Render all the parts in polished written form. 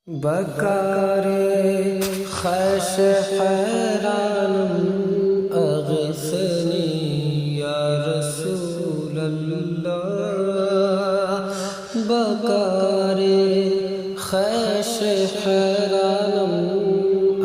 بکار خش حیرانم اغثنی یا رسول اللہ بکار خش حیرانم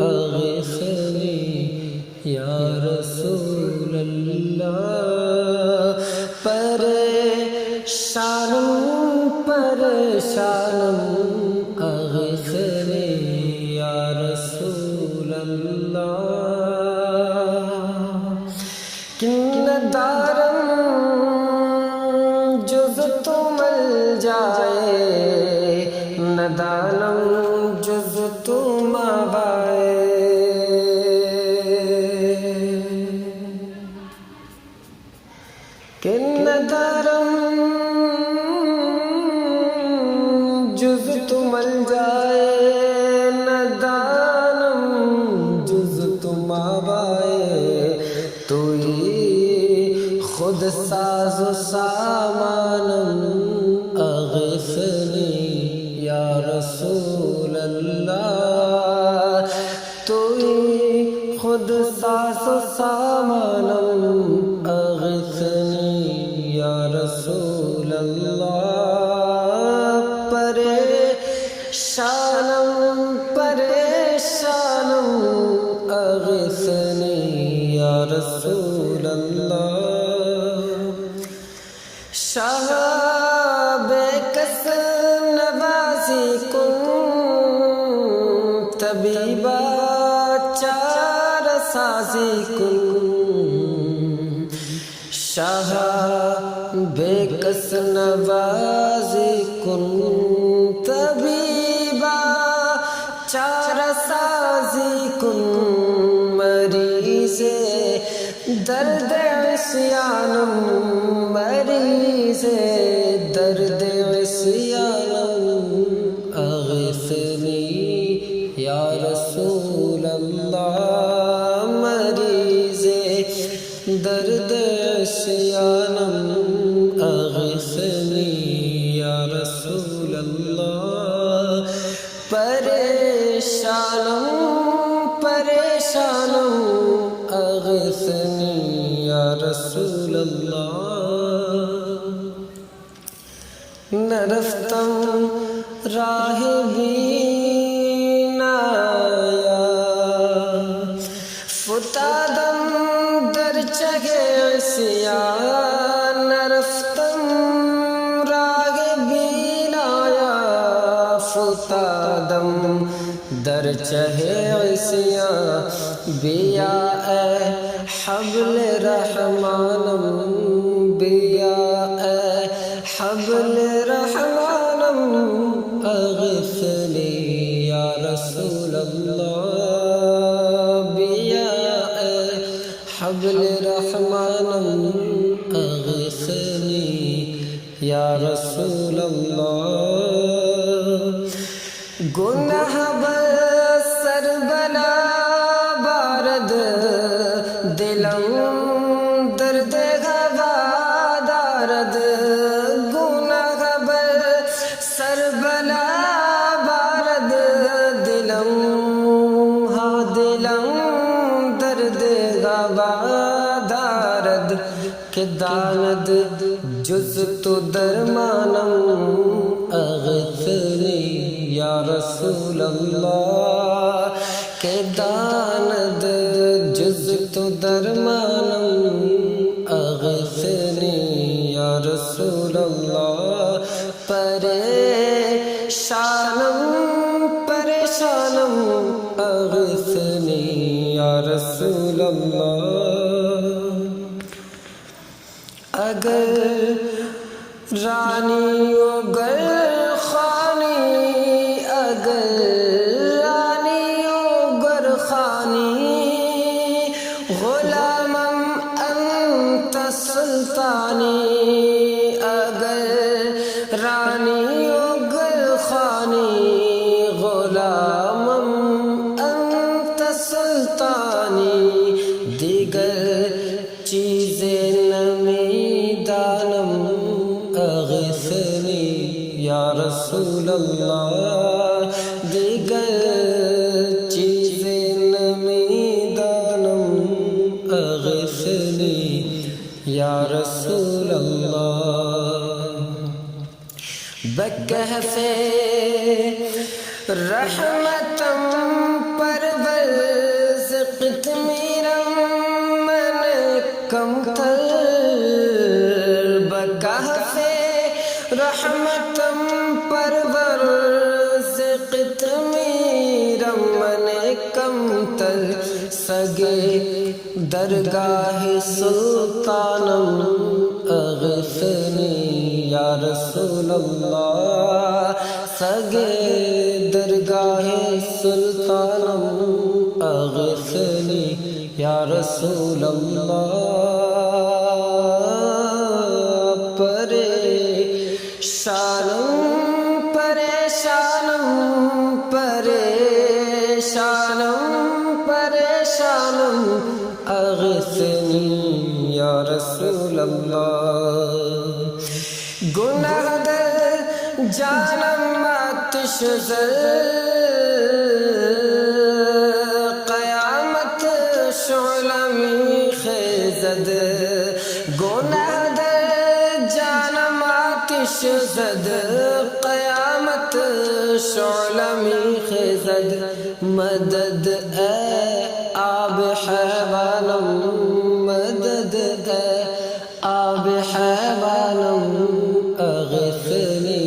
اغثنی یا رسول اللہ پریشانم اغثنی یا رسول اللہ کن دارم جز تو مل جائے ندانم جز تو مابائے کن دارم جز تو مل جائے ندانم جز تو مابائے توئی خود ساز و سامانم اغثنی یا رسول اللہ توئی خود ساز و سامانم اغثنی یا رسول اللہ پریشانم اغثنی یا رسول اللہ شاہ بے کس نوازی کن طبیبہ چار سازی کن شاہ بے کس نوازی کن طبیبہ چار سازی کن مریض درد عصیانم مریض درد عصیانم اغثنی یا رسول اللہ مریض درد عصیانم اغثنی یا رسول اللہ پریشانم اغثنی یا رسول اللہ نرفتم راہ بھی نایا فتادم در چگے عصیان نرفتم راہ بھی نایا فتادم در چہے عصیان بیا اے حبل رحمانم بیا اے حبل رحمانم اغثنی یا رسول اللہ بیا اے حبل رحمانم اغثنی یا رسول اللہ گناہ سر بلا بارد دلم درد ہوا دارد گناہ سر بلا بارد دلم ہاں دلم درد ہوا دارد کہ داند جز تو درمانم اغثنی یا رسول اللہ کہ داند جز تو درمانم اغثنی یا رسول اللہ پریشانم اغثنی یا رسول اللہ اگر رانی و گر خانی اگر رانی و گر خانی غلامم انت سلطانی اگر رانی و گر خانی غلامم انت سلطانی دیگر چیزیں نمیدانم اغثنی یا رسول اللہ دیگر چیزیں نمیدانم اغثنی یا رسول اللہ بکہف رحمتم پرورز قطمیرم من کمتر بکہف رحمتم پرورز قطمیرم من کمتر سگے درگاہ سلطانم اغثنی یا رسول اللہ سگے درگاہ سلطانم اغثنی یا رسول اللہ پریشانم پریشانم پریشانم پریشانم اغثنی یا رسول اللہ گناہ در جانم آتش زر قیامت شعلمی خیزد گناہ در جانم آتش زد قیامت شعلمی خیزد مدد اے آب حیوانم مدد اے آب حیوانم اغثنی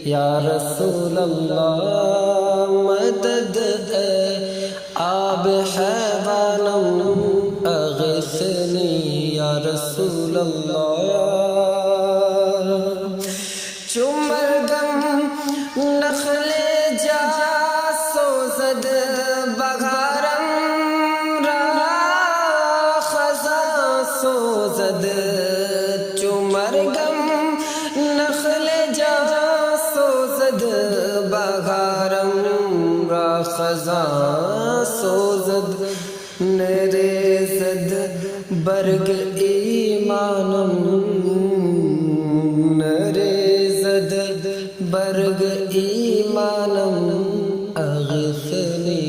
یا رسول اللہ مدد اے آب حیوانم اغثنی یا رسول اللہ چمرگم نخل جا سوزد بغارم را خزاں سوزد چمرگم نخل جا سوزد بغارم را خزاں سوزد نریزد برگ ایمانم نریزد برگ ایمانم اغثنی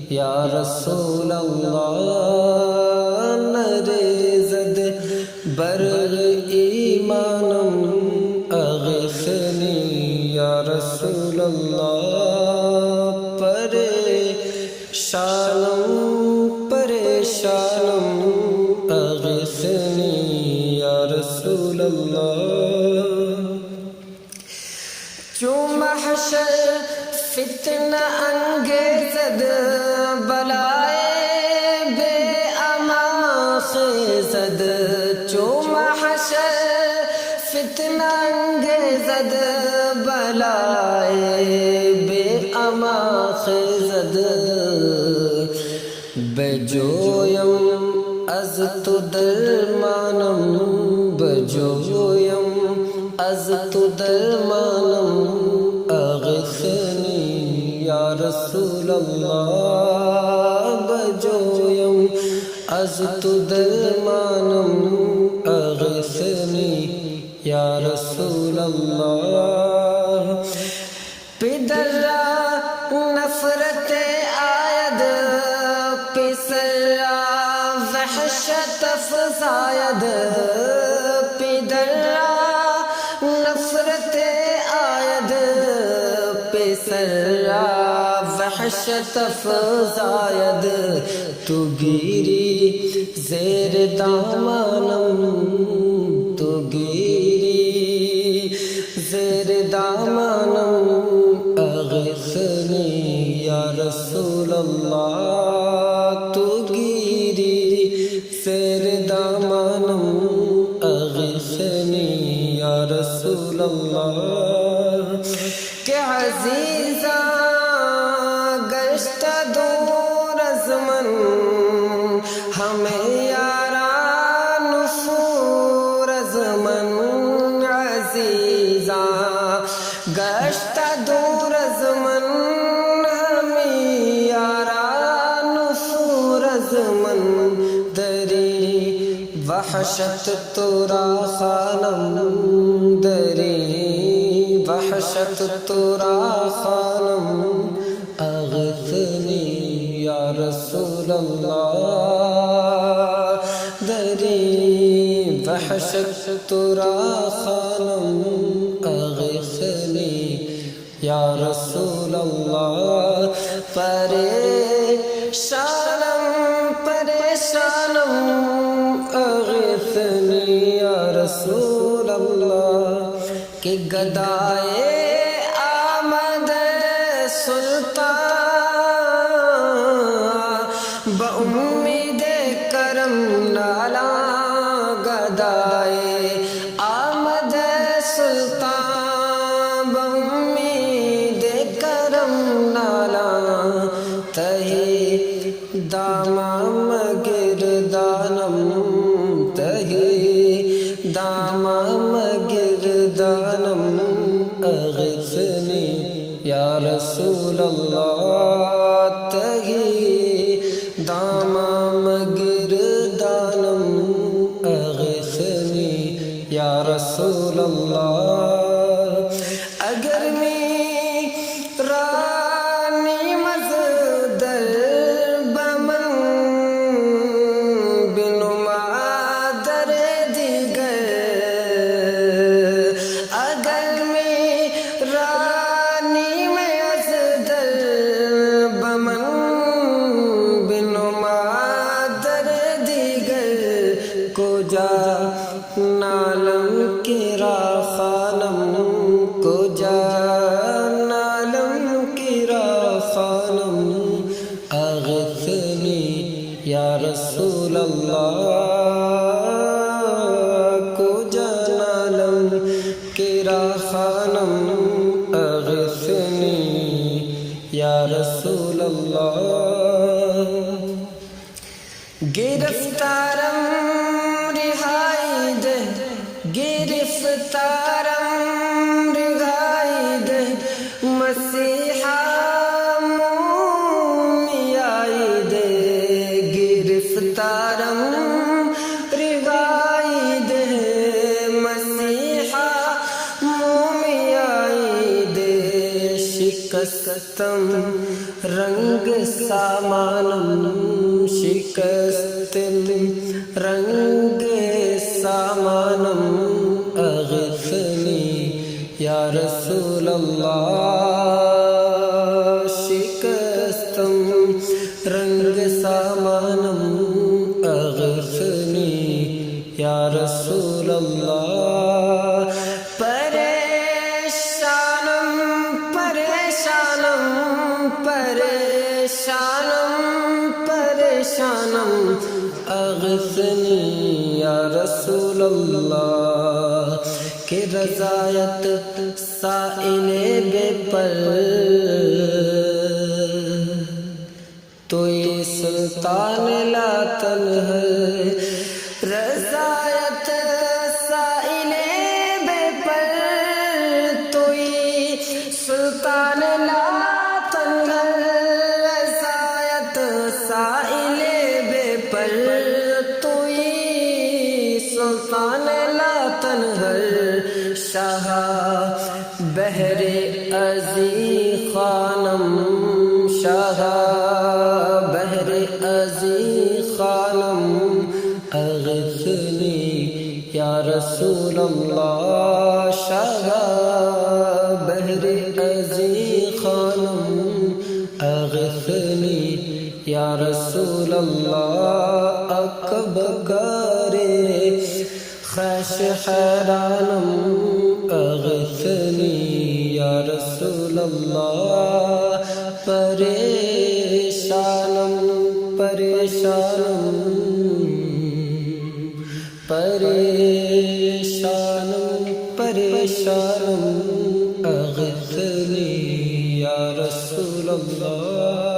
یا رسول اللہ نریزد برگ ایمانم اغثنی یا رسول اللہ پریشانم پریشانم اغثنی یا رسول اللہ چوں محشر فتنہ انگیزد بلائے بے امان خیزد چوں محشر فتنہ انگیزد بلائے بے امان خیزد بجویم از تو درمانم بجویم از تو درمانم اغثنی یا رسول اللہ بجویم از تو درمانم اغثنی یا رسول اللہ پدر را نفرت آید پسر را وحشت افزاید پدر را نفرت آید پسر را وحشت افزاید تو گیری زیر دامانم تو گیری زیر دامانم اغثنی یا رسول اللہ تو گیری زیر دامانم اغثنی یا رسول اللہ کہ عزیزاں گشت دور از من ہمیں یاران نفور از من عزیزاں گشت دور از من ہمیں یاران نفور از من دری وحشت تورا خانم دری وحشت تورا خانم رسول الله دري وحشت ترى خانم أغثني يا رسول الله پریشانم أغثني يا رسول الله کہ گدائے آمد سلطان بامید کرم نالا گدائے آمد سلطان بامید کرم نالا تہی دامام گردانم تہی دامام گردانم أغثني يا رسول الله تہی دامام گردانم أغثني يا رسول الله اگر رانی مزدر بمن بنما در دیگر اگر رانی مزدر بمن بنما در دیگر کو جا نالم کرا خانم کو جا نالم کرا خانم أغثني يا رسول الله کو جا نالم کرا خانم أغثني يا رسول الله گرفتارم رہائی دے گرفتارم رہائی دے مسیحا مومیائی دے گرفتارم رہائی دے مسیحا مومیائی دے شکستم رنگ سامانم شکستم رنگ سامانم أغثني يا رسول الله شکستم رنگ سامانم أغثني يا رسول الله پریشانم پریشانم پریشانم پریشانم أغثني يا رسول الله کہ رضایت سائل بے پر توئی سلطان لا تنہر رضایت سائل بے پر توئی سلطان لا تنہر رضایت سائل بے پر توئی سلطان لا تنہر شاہ بحر ازی خانم شاہ بحر ازی خانم أغثني يا رسول الله شاہ بحر ازی خانم أغثني يا رسول الله اکبر خش حیرانم أغثني يا رسول الله پریشانم پریشانم پریشانم پریشانم أغثني يا رسول الله